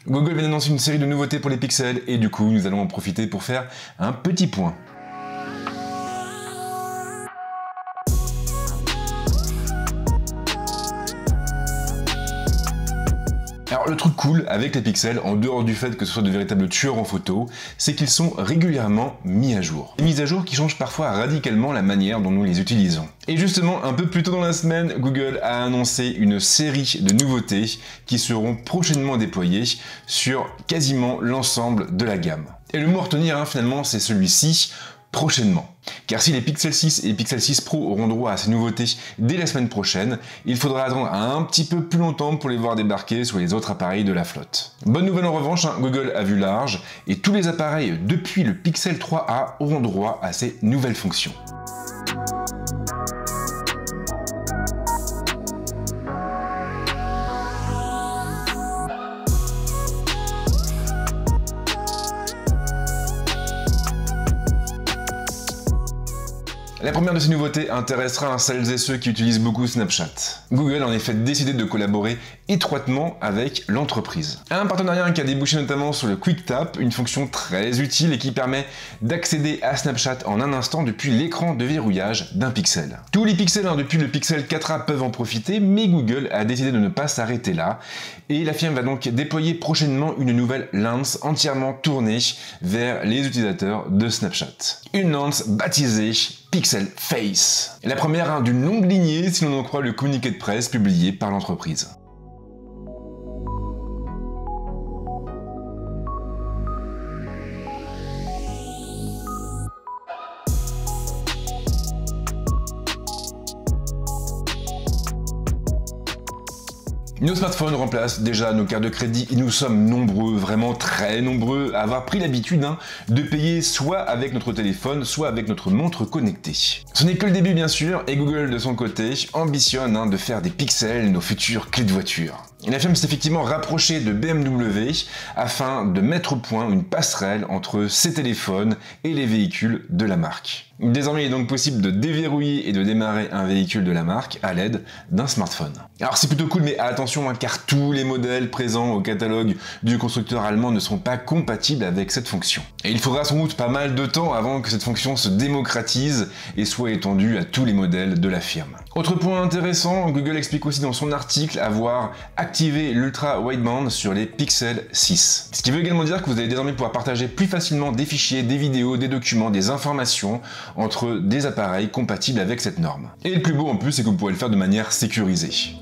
Google vient d'annoncer une série de nouveautés pour les pixels et du coup nous allons en profiter pour faire un petit point. Alors le truc cool avec les pixels, en dehors du fait que ce soit de véritables tueurs en photo, c'est qu'ils sont régulièrement mis à jour. Des mises à jour qui changent parfois radicalement la manière dont nous les utilisons. Et justement, un peu plus tôt dans la semaine, Google a annoncé une série de nouveautés qui seront prochainement déployées sur quasiment l'ensemble de la gamme. Et le mot à retenir finalement, c'est celui-ci, prochainement. Car si les Pixel 6 et les Pixel 6 Pro auront droit à ces nouveautés dès la semaine prochaine, il faudra attendre un petit peu plus longtemps pour les voir débarquer sur les autres appareils de la flotte. Bonne nouvelle en revanche, Google a vu large et tous les appareils depuis le Pixel 3a auront droit à ces nouvelles fonctions. La première de ces nouveautés intéressera celles et ceux qui utilisent beaucoup Snapchat. Google a en effet décidé de collaborer étroitement avec l'entreprise. Un partenariat qui a débouché notamment sur le Quick Tap, une fonction très utile et qui permet d'accéder à Snapchat en un instant depuis l'écran de verrouillage d'un pixel. Tous les pixels depuis le Pixel 4a peuvent en profiter, mais Google a décidé de ne pas s'arrêter là et la firme va donc déployer prochainement une nouvelle lens entièrement tournée vers les utilisateurs de Snapchat. Une lens baptisée Pixel Face. La première d'une longue lignée si l'on en croit le communiqué de presse publié par l'entreprise. Nos smartphones remplacent déjà nos cartes de crédit et nous sommes nombreux, vraiment très nombreux, à avoir pris l'habitude de payer soit avec notre téléphone, soit avec notre montre connectée. Ce n'est que le début bien sûr, et Google de son côté ambitionne de faire des pixels nos futures clés de voiture. La firme s'est effectivement rapprochée de BMW afin de mettre au point une passerelle entre ses téléphones et les véhicules de la marque. Désormais, il est donc possible de déverrouiller et de démarrer un véhicule de la marque à l'aide d'un smartphone. Alors c'est plutôt cool, mais attention car tous les modèles présents au catalogue du constructeur allemand ne seront pas compatibles avec cette fonction. Et il faudra sans doute pas mal de temps avant que cette fonction se démocratise et soit étendue à tous les modèles de la firme. Autre point intéressant, Google explique aussi dans son article avoir activé l'Ultra Wideband sur les Pixel 6. Ce qui veut également dire que vous allez désormais pouvoir partager plus facilement des fichiers, des vidéos, des documents, des informations entre des appareils compatibles avec cette norme. Et le plus beau en plus, c'est que vous pourrez le faire de manière sécurisée.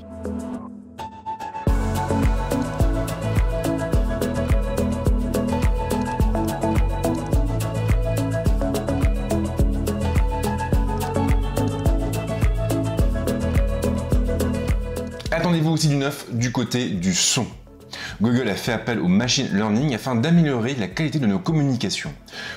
Attendez-vous aussi du neuf du côté du son. Google a fait appel au machine learning afin d'améliorer la qualité de nos communications.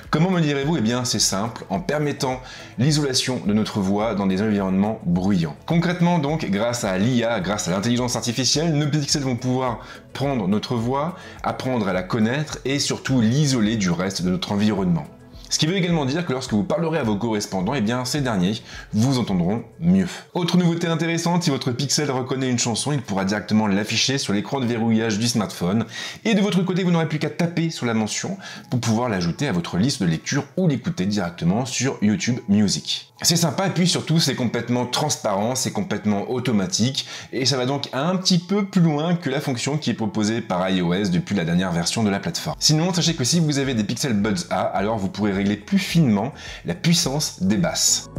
Comment me direz-vous? Eh bien c'est simple, en permettant l'isolation de notre voix dans des environnements bruyants. Concrètement donc, grâce à l'IA, grâce à l'intelligence artificielle, nos pixels vont pouvoir prendre notre voix, apprendre à la connaître et surtout l'isoler du reste de notre environnement. Ce qui veut également dire que lorsque vous parlerez à vos correspondants, eh bien ces derniers vous entendront mieux. Autre nouveauté intéressante, si votre pixel reconnaît une chanson, il pourra directement l'afficher sur l'écran de verrouillage du smartphone. Et de votre côté, vous n'aurez plus qu'à taper sur la mention pour pouvoir l'ajouter à votre liste de lecture ou l'écouter directement sur YouTube Music. C'est sympa et puis surtout c'est complètement transparent, c'est complètement automatique et ça va donc un petit peu plus loin que la fonction qui est proposée par iOS depuis la dernière version de la plateforme. Sinon, sachez que si vous avez des Pixel Buds A, alors vous pourrez régler plus finement la puissance des basses.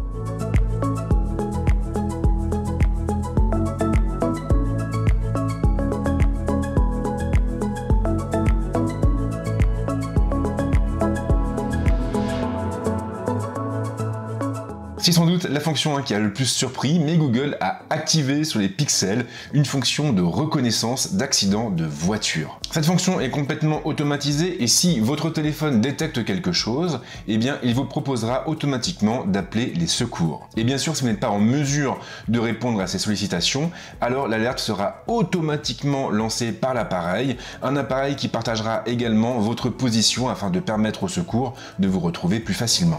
C'est sans doute la fonction qui a le plus surpris, mais Google a activé sur les pixels une fonction de reconnaissance d'accident de voiture. Cette fonction est complètement automatisée et si votre téléphone détecte quelque chose, eh bien il vous proposera automatiquement d'appeler les secours. Et bien sûr, si vous n'êtes pas en mesure de répondre à ces sollicitations, alors l'alerte sera automatiquement lancée par l'appareil, un appareil qui partagera également votre position afin de permettre au secours de vous retrouver plus facilement.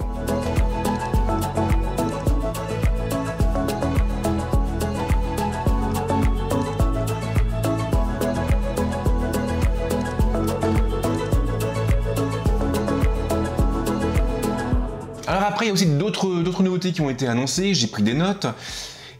après, il y a aussi d'autres nouveautés qui ont été annoncées, j'ai pris des notes.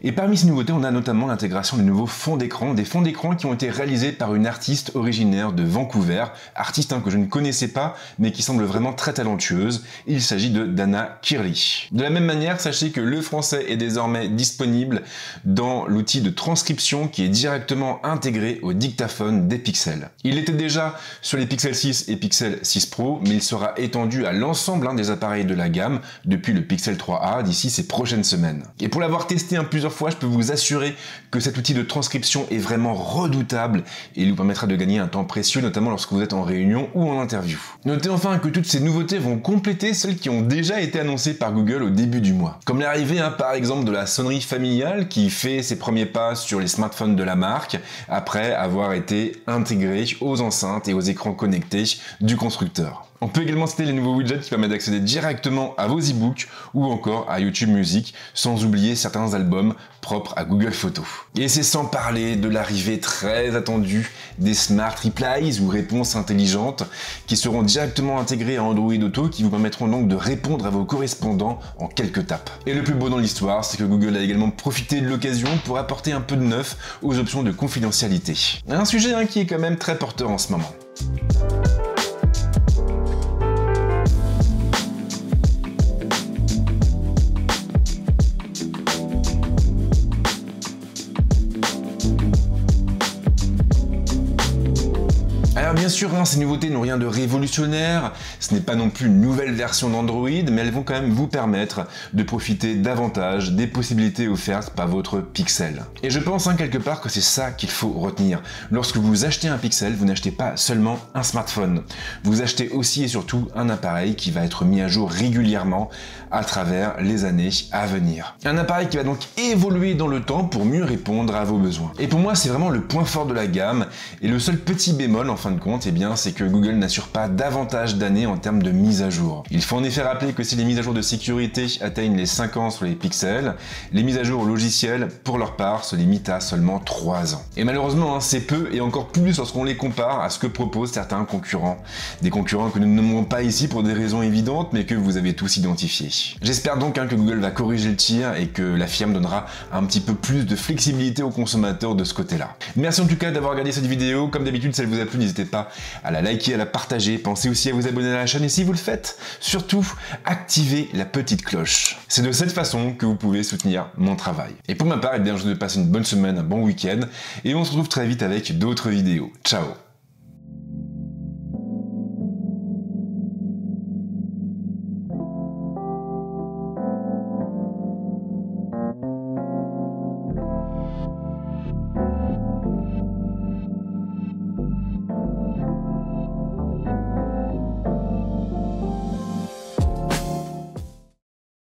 Et parmi ces nouveautés, on a notamment l'intégration de nouveaux fonds d'écran, des fonds d'écran qui ont été réalisés par une artiste originaire de Vancouver, artiste que je ne connaissais pas, mais qui semble vraiment très talentueuse. Il s'agit de Dana Kirley. De la même manière, sachez que le français est désormais disponible dans l'outil de transcription qui est directement intégré au dictaphone des Pixel. Il était déjà sur les Pixel 6 et Pixel 6 Pro, mais il sera étendu à l'ensemble des appareils de la gamme depuis le Pixel 3a d'ici ces prochaines semaines. Et pour l'avoir testé plusieurs fois, je peux vous assurer que cet outil de transcription est vraiment redoutable et il vous permettra de gagner un temps précieux, notamment lorsque vous êtes en réunion ou en interview. Notez enfin que toutes ces nouveautés vont compléter celles qui ont déjà été annoncées par Google au début du mois. Comme l'arrivée par exemple de la sonnerie familiale qui fait ses premiers pas sur les smartphones de la marque après avoir été intégrée aux enceintes et aux écrans connectés du constructeur. On peut également citer les nouveaux widgets qui permettent d'accéder directement à vos e-books ou encore à YouTube Music, sans oublier certains albums propres à Google Photos. Et c'est sans parler de l'arrivée très attendue des Smart Replies ou réponses intelligentes qui seront directement intégrées à Android Auto, qui vous permettront donc de répondre à vos correspondants en quelques tapes. Et le plus beau dans l'histoire, c'est que Google a également profité de l'occasion pour apporter un peu de neuf aux options de confidentialité. Un sujet qui est quand même très porteur en ce moment. Alors bien sûr, ces nouveautés n'ont rien de révolutionnaire, ce n'est pas non plus une nouvelle version d'Android, mais elles vont quand même vous permettre de profiter davantage des possibilités offertes par votre Pixel. Et je pense quelque part que c'est ça qu'il faut retenir. Lorsque vous achetez un Pixel, vous n'achetez pas seulement un smartphone, vous achetez aussi et surtout un appareil qui va être mis à jour régulièrement à travers les années à venir. Un appareil qui va donc évoluer dans le temps pour mieux répondre à vos besoins. Et pour moi, c'est vraiment le point fort de la gamme, et le seul petit bémol en fin de compte, c'est que Google n'assure pas davantage d'années en termes de mise à jour. Il faut en effet rappeler que si les mises à jour de sécurité atteignent les 5 ans sur les Pixels, les mises à jour logicielles, pour leur part, se limitent à seulement 3 ans. Et malheureusement, c'est peu, et encore plus lorsqu'on les compare à ce que proposent certains concurrents. Des concurrents que nous ne nommerons pas ici pour des raisons évidentes, mais que vous avez tous identifiés. J'espère donc que Google va corriger le tir et que la firme donnera un petit peu plus de flexibilité aux consommateurs de ce côté-là. Merci en tout cas d'avoir regardé cette vidéo. Comme d'habitude, si elle vous a plu, n'hésitez pas à la liker, à la partager. Pensez aussi à vous abonner à la chaîne et si vous le faites, surtout, activez la petite cloche. C'est de cette façon que vous pouvez soutenir mon travail. Et pour ma part, je vous souhaite de passer une bonne semaine, un bon week-end et on se retrouve très vite avec d'autres vidéos. Ciao!